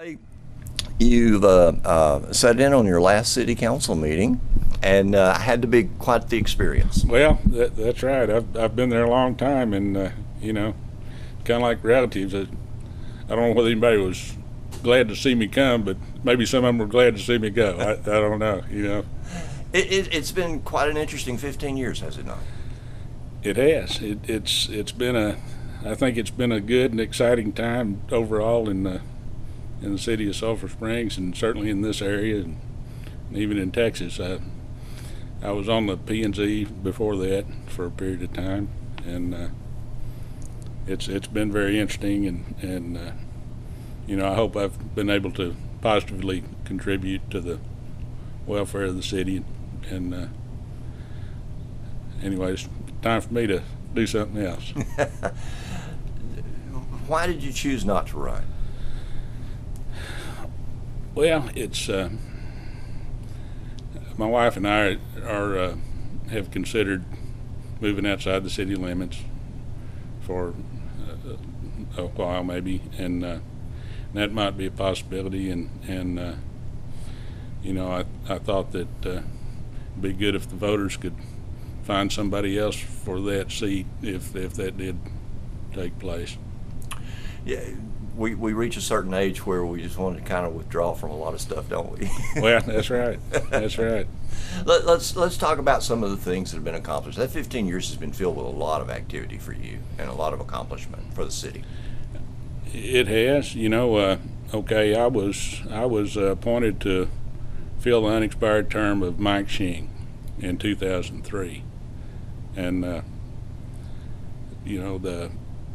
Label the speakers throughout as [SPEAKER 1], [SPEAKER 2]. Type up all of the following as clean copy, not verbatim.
[SPEAKER 1] Clay, you've sat in on your last city council meeting, and had to be quite the experience.
[SPEAKER 2] Well, that's right. I've been there a long time, and kind of like relatives. I don't know whether anybody was glad to see me come, but maybe some of them were glad to see me go. I don't know.
[SPEAKER 1] It's been quite an interesting 15 years, has it not?
[SPEAKER 2] It has. It's been I think it's been a good and exciting time overall in the city of Sulphur Springs, and certainly in this area, and even in Texas. I was on the P&Z before that for a period of time, and it's been very interesting, and I hope I've been able to positively contribute to the welfare of the city. And anyway, it's time for me to do something else.
[SPEAKER 1] Why did you choose not to run?
[SPEAKER 2] Well, it's my wife and I have considered moving outside the city limits for a while, maybe, and that might be a possibility. And I thought that it'd be good if the voters could find somebody else for that seat if that did take place.
[SPEAKER 1] Yeah, we reach a certain age where we just want to kind of withdraw from a lot of stuff, don't we?
[SPEAKER 2] Well, that's right. That's right.
[SPEAKER 1] Let's talk about some of the things that have been accomplished. That 15 years has been filled with a lot of activity for you and a lot of accomplishment for the city.
[SPEAKER 2] It has. Okay, I was appointed to fill the unexpired term of Mike Shing in 2003, and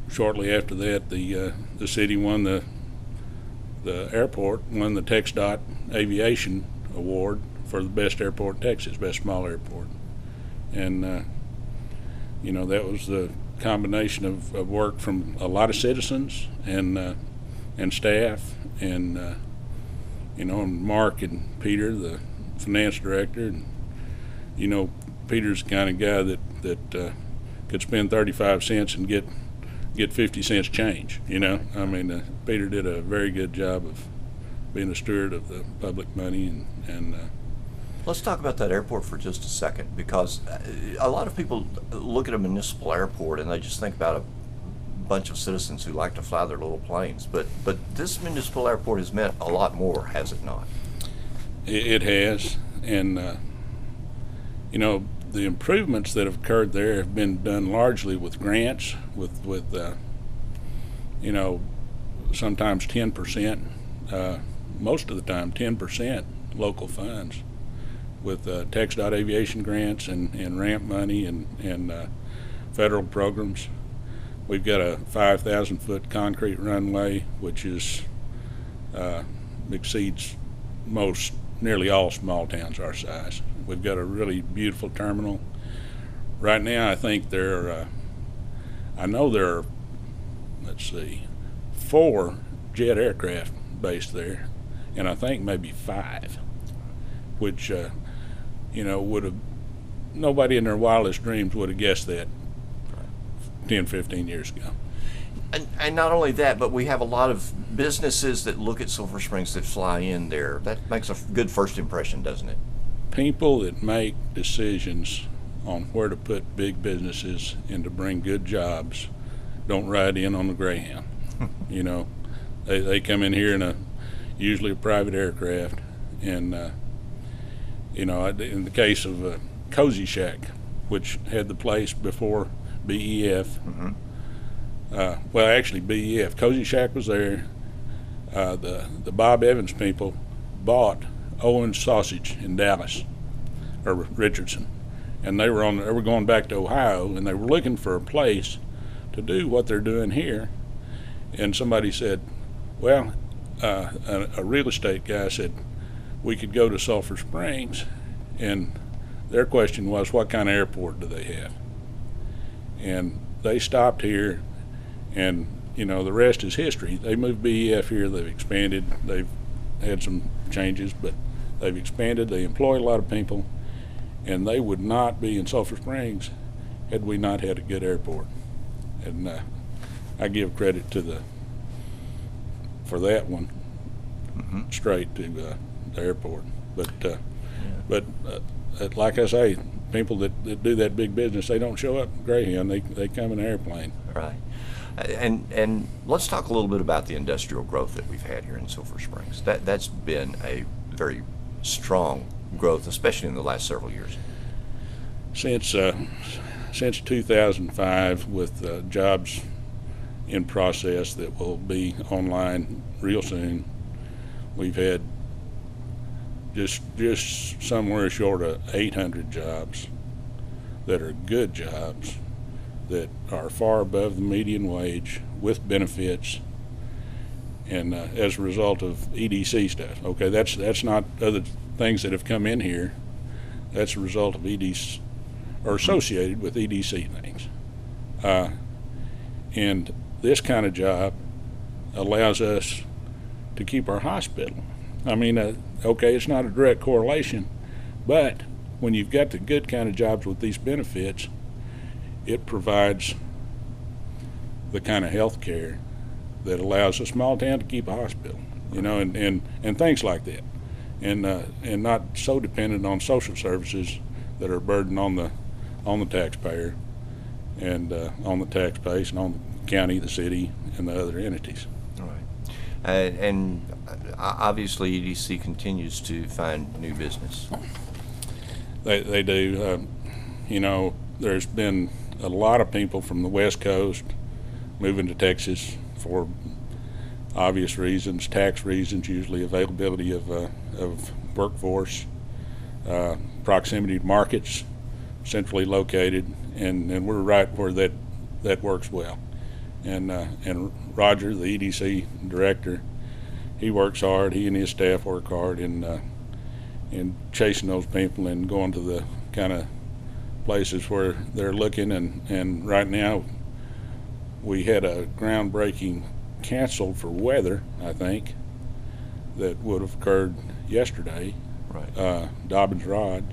[SPEAKER 2] shortly after that, the city won the airport won the TxDOT Aviation Award for the best airport in Texas, best small airport, and that was the combination of work from a lot of citizens and staff, and Mark and Peter, the finance director, and Peter's the kind of guy that could spend 35 cents and get 50 cents change. Peter did a very good job of being a steward of the public money, and
[SPEAKER 1] Let's talk about that airport for just a second, because a lot of people look at a municipal airport and they just think about a bunch of citizens who like to fly their little planes. But this municipal airport has meant a lot more, has it not?
[SPEAKER 2] It has, and the improvements that have occurred there have been done largely with grants, with sometimes 10%, most of the time 10% local funds, with TxDOT aviation grants and ramp money and federal programs. We've got a 5,000-foot concrete runway, which exceeds nearly all small towns our size. We've got a really beautiful terminal. Right now, I think there are, let's see, 4 jet aircraft based there, and I think maybe 5, which nobody in their wildest dreams would have guessed that 10, 15 years ago.
[SPEAKER 1] And not only that, but we have a lot of businesses that look at Sulphur Springs that fly in there. That makes a good first impression, doesn't it?
[SPEAKER 2] People that make decisions on where to put big businesses and to bring good jobs don't ride in on the Greyhound. They come in here in usually a private aircraft, and in the case of Cozy Shack, which had the place before BEF.
[SPEAKER 1] Mm-hmm.
[SPEAKER 2] Well, actually, BEF. Cozy Shack was there. The Bob Evans people bought Owens Sausage in Dallas, or Richardson, and they were going back to Ohio, and they were looking for a place to do what they're doing here. And somebody said, well, a real estate guy said we could go to Sulphur Springs, and their question was, what kind of airport do they have? And they stopped here, and the rest is history. They moved BEF here. They've expanded. They've had some changes, but they've expanded. They employ a lot of people, and they would not be in Sulphur Springs had we not had a good airport. And I give credit for that one straight to the airport. But like I say, people that do that big business, they don't show up in Greyhound. They come in an airplane.
[SPEAKER 1] Right. And let's talk a little bit about the industrial growth that we've had here in Sulphur Springs. That's been a very strong growth, especially in the last several years.
[SPEAKER 2] Since 2005, with jobs in process that will be online real soon, we've had just somewhere short of 800 jobs that are good jobs that are far above the median wage with benefits, and as a result of EDC stuff. Okay, that's not other things that have come in here. That's a result of EDC or associated with EDC things. And this kind of job allows us to keep our hospital. I mean, okay, it's not a direct correlation, but when you've got the good kind of jobs with these benefits, it provides the kind of health care that allows a small town to keep a hospital, you know, and things like that, and not so dependent on social services that are a burden on the taxpayer and on the tax base and on the county, the city, and the other entities.
[SPEAKER 1] Right. And obviously EDC continues to find new business.
[SPEAKER 2] They do. You know, there's been a lot of people from the West Coast moving to Texas for obvious reasons, tax reasons, usually availability of workforce, proximity to markets, centrally located, and we're right where that works well. And Roger, the EDC director, he works hard. He and his staff work hard in chasing those people and going to the kind of places where they're looking. And right now, we had a groundbreaking canceled for weather, I think, that would have occurred yesterday.
[SPEAKER 1] Right.
[SPEAKER 2] Dobbins Rod,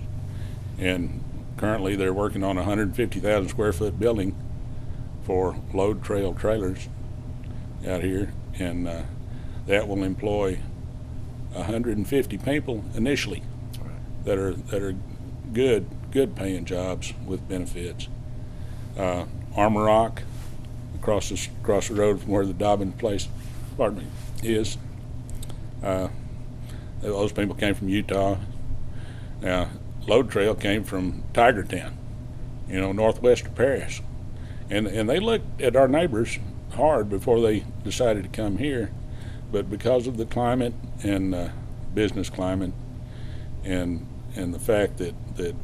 [SPEAKER 2] and currently they're working on a 150,000 square foot building for load trail trailers out here, and that will employ 150 people initially. Right. that are good paying jobs with benefits. Armor Rock, across the road from where the Dobbins place, is. Those people came from Utah. Now, Load Trail came from Tigertown, you know, northwest of Paris, and they looked at our neighbors hard before they decided to come here, but because of the climate and business climate, and the fact that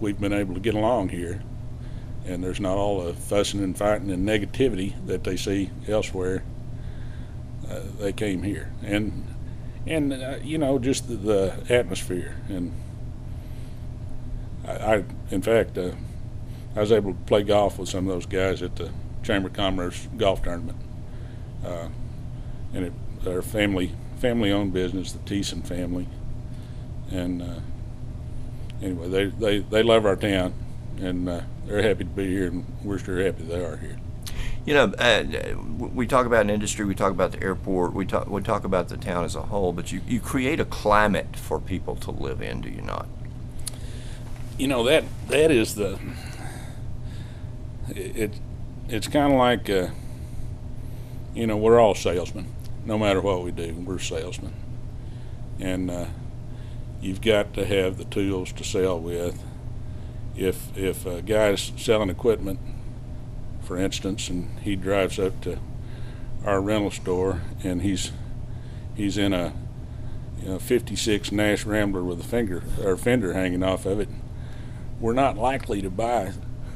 [SPEAKER 2] we've been able to get along here, and there's not all the fussing and fighting and negativity that they see elsewhere, they came here, and you know, just the atmosphere. And I in fact, I was able to play golf with some of those guys at the Chamber of Commerce golf tournament, and they're family-owned business, the Thiessen family, and anyway, they love our town, and they're happy to be here, and we're sure happy they are here.
[SPEAKER 1] You know, we talk about an industry, we talk about the airport, we talk about the town as a whole, but you create a climate for people to live in, do you not?
[SPEAKER 2] You know, that is it's kind of like, you know, we're all salesmen. No matter what we do, we're salesmen. And you've got to have the tools to sell with. If a guy's selling equipment, for instance, and he drives up to our rental store and he's in a 56 Nash Rambler with a fender hanging off of it, we're not likely to buy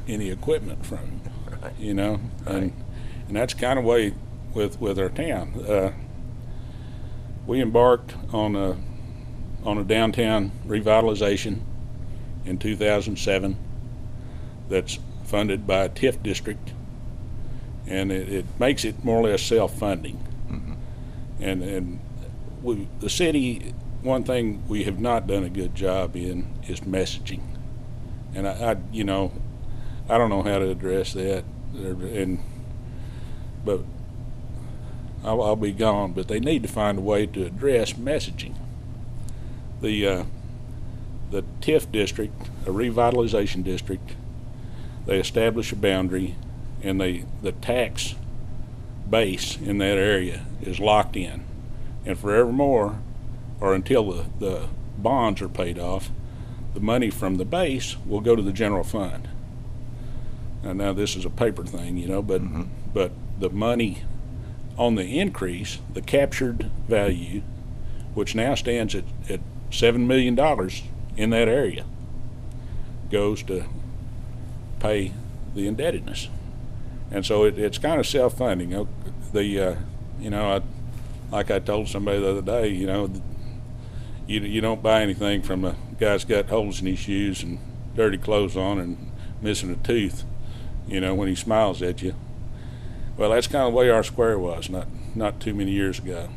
[SPEAKER 2] any equipment from him. Right. You know, right. And that's kind of way with our town. We embarked on a downtown revitalization in 2007 that's funded by a TIF district, and it makes it more or less self-funding. Mm-hmm. And the city, one thing we have not done a good job in is messaging, and I don't know how to address that, but I'll be gone. But they need to find a way to address messaging. The TIF district, a revitalization district, they establish a boundary, and the tax base in that area is locked in, and forevermore, or until the bonds are paid off, the money from the base will go to the general fund. And now this is a paper thing, you know, but the money on the increase, the captured value, which now stands at $7 million in that area, goes to pay the indebtedness. And so it's kind of self-funding. Like I told somebody the other day, you don't buy anything from a guy's got holes in his shoes and dirty clothes on and missing a tooth, when he smiles at you. Well, that's kind of the way our square was not too many years ago.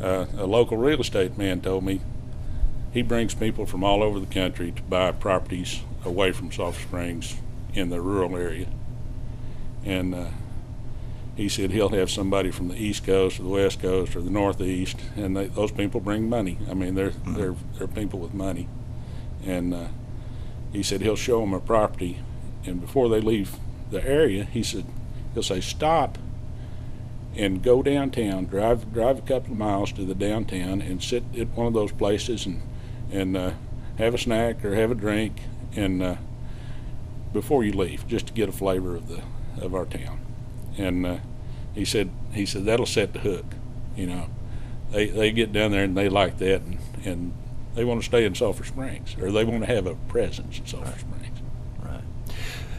[SPEAKER 2] A local real estate man told me he brings people from all over the country to buy properties away from Sulphur Springs in the rural area. And he said he'll have somebody from the East Coast or the West Coast or the Northeast, and those people bring money. I mean, they're people with money. And he said he'll show them a property, and before they leave the area, he'll say, stop and go downtown, drive a couple of miles to the downtown and sit at one of those places and have a snack or have a drink, and before you leave, just to get a flavor of our town. And he said that'll set the hook. They get down there and they like that, and they want to stay in Sulphur Springs, or they want to have a presence in Sulphur Springs.
[SPEAKER 1] Right.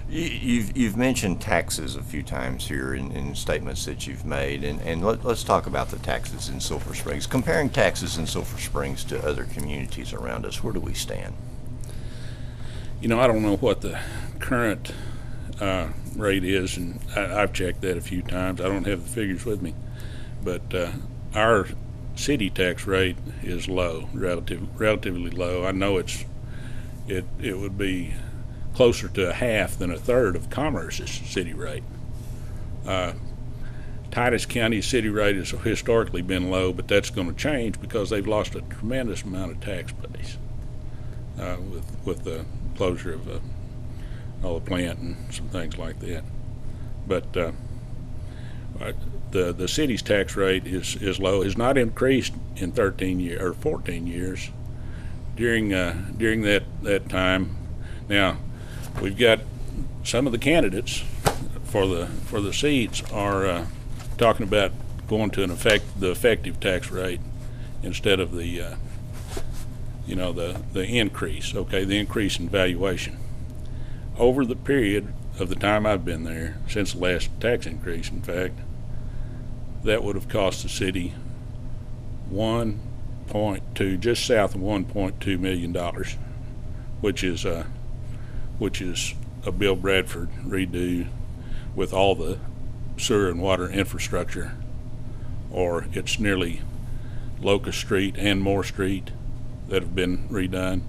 [SPEAKER 1] You've mentioned taxes a few times here in statements that you've made, and let's talk about the taxes in Sulphur Springs. Comparing taxes in Sulphur Springs to other communities around us, where do we stand?
[SPEAKER 2] I don't know what the current rate is, and I've checked that a few times. I don't have the figures with me, but our city tax rate is low, relatively low. I know it would be closer to a half than a third of Commerce's city rate. Titus County's city rate has historically been low, but that's going to change because they've lost a tremendous amount of tax base with the closure of the plant and some things like that. But the city's tax rate is low. Has not increased in 13 years or 14 years. During that time, now we've got some of the candidates for the seats are talking about going to the effective tax rate instead of the increase. Okay, the increase in valuation. Over the period of the time I've been there, since the last tax increase, in fact, that would have cost the city just south of $1.2 million, which is a Bill Bradford redo with all the sewer and water infrastructure, or it's nearly Locust Street and Moore Street that have been redone.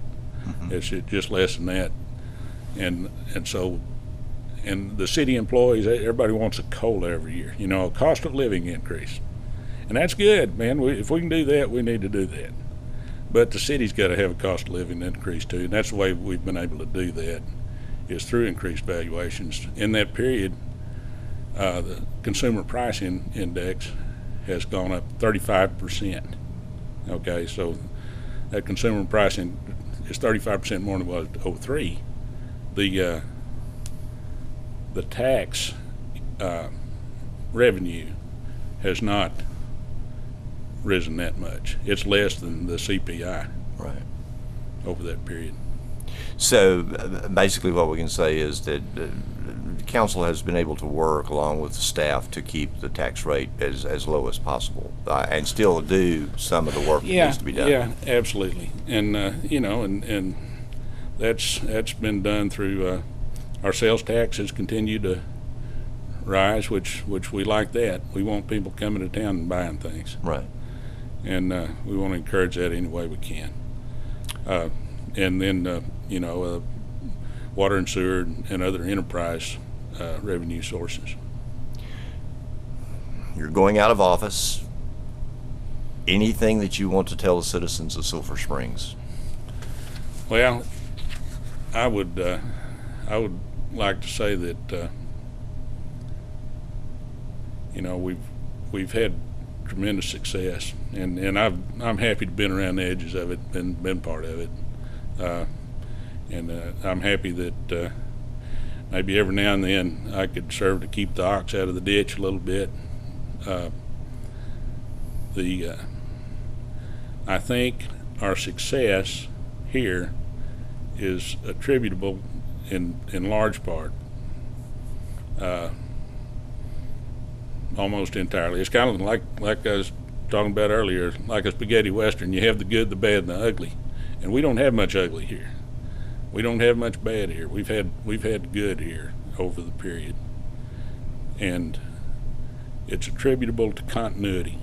[SPEAKER 2] It's just less than that. And the city employees, everybody wants a COLA every year, a cost of living increase. And that's good, man. If we can do that, we need to do that. But the city's got to have a cost of living increase too, and that's the way we've been able to do that, is through increased valuations. In that period, the consumer price index has gone up 35%. Okay, so that consumer pricing is 35% more than it was in 2003. The tax revenue has not risen that much. It's less than the CPI over that period.
[SPEAKER 1] So basically what we can say is that the council has been able to work along with the staff to keep the tax rate as low as possible and still do some of the work that needs to be done.
[SPEAKER 2] Yeah, absolutely. And and that's been done through our sales tax has continued to rise, which we like that. We want people coming to town and buying things.
[SPEAKER 1] Right.
[SPEAKER 2] And we want to encourage that any way we can. And then water and sewer and other enterprise revenue sources.
[SPEAKER 1] You're going out of office. anything that you want to tell the citizens of Sulphur Springs?
[SPEAKER 2] Well, I would like to say that we've had tremendous success, and I'm happy to been around the edges of it, been part of it, and I'm happy that maybe every now and then I could serve to keep the ox out of the ditch a little bit. I think our success here is attributable in large part, almost entirely. It's kind of like I was talking about earlier, like a spaghetti western. You have the good, the bad, and the ugly, and we don't have much ugly here. We don't have much bad here. We've had good here over the period, and it's attributable to continuity,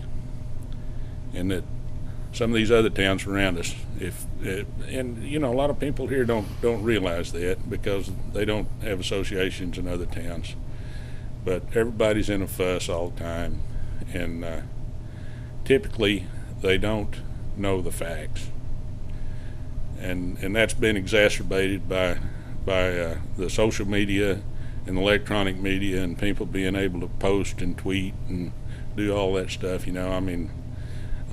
[SPEAKER 2] and that some of these other towns around us, and a lot of people here don't realize that because they don't have associations in other towns, but everybody's in a fuss all the time, and typically they don't know the facts, and that's been exacerbated by the social media and electronic media and people being able to post and tweet and do all that stuff.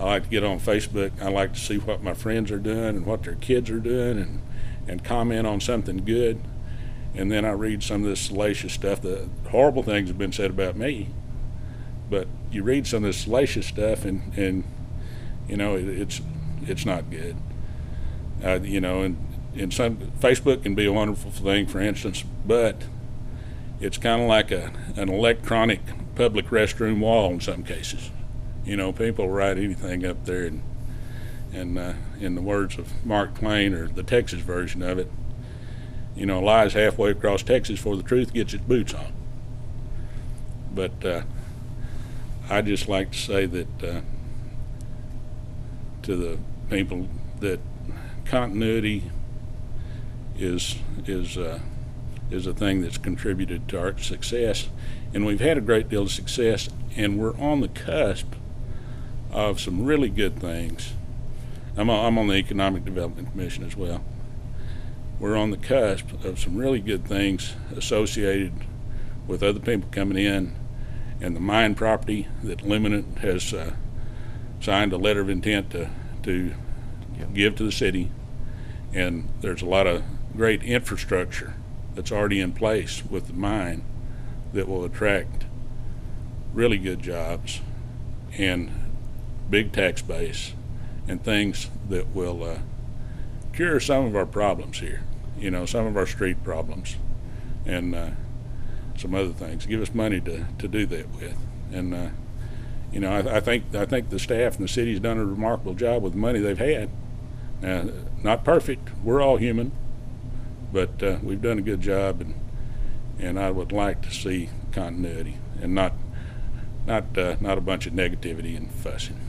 [SPEAKER 2] I like to get on Facebook. I like to see what my friends are doing and what their kids are doing, and comment on something good. And then I read some of this salacious stuff. The horrible things have been said about me, but you read some of this salacious stuff, and it's not good. And some Facebook can be a wonderful thing, for instance, but it's kind of like an electronic public restroom wall in some cases. People write anything up there, and in the words of Mark Twain, or the Texas version of it, lies halfway across Texas before the truth gets its boots on. But I just like to say that to the people that continuity is a thing that's contributed to our success, and we've had a great deal of success, and we're on the cusp of some really good things. I'm on the Economic Development Commission as well. We're on the cusp of some really good things associated with other people coming in, and the mine property that Luminant has signed a letter of intent to give to the city, and there's a lot of great infrastructure that's already in place with the mine that will attract really good jobs and big tax base and things that will cure some of our problems here, some of our street problems, and some other things. Give us money to do that with, and I think the staff and the city's done a remarkable job with the money they've had. Not perfect. We're all human, but we've done a good job, and I would like to see continuity and not a bunch of negativity and fussing.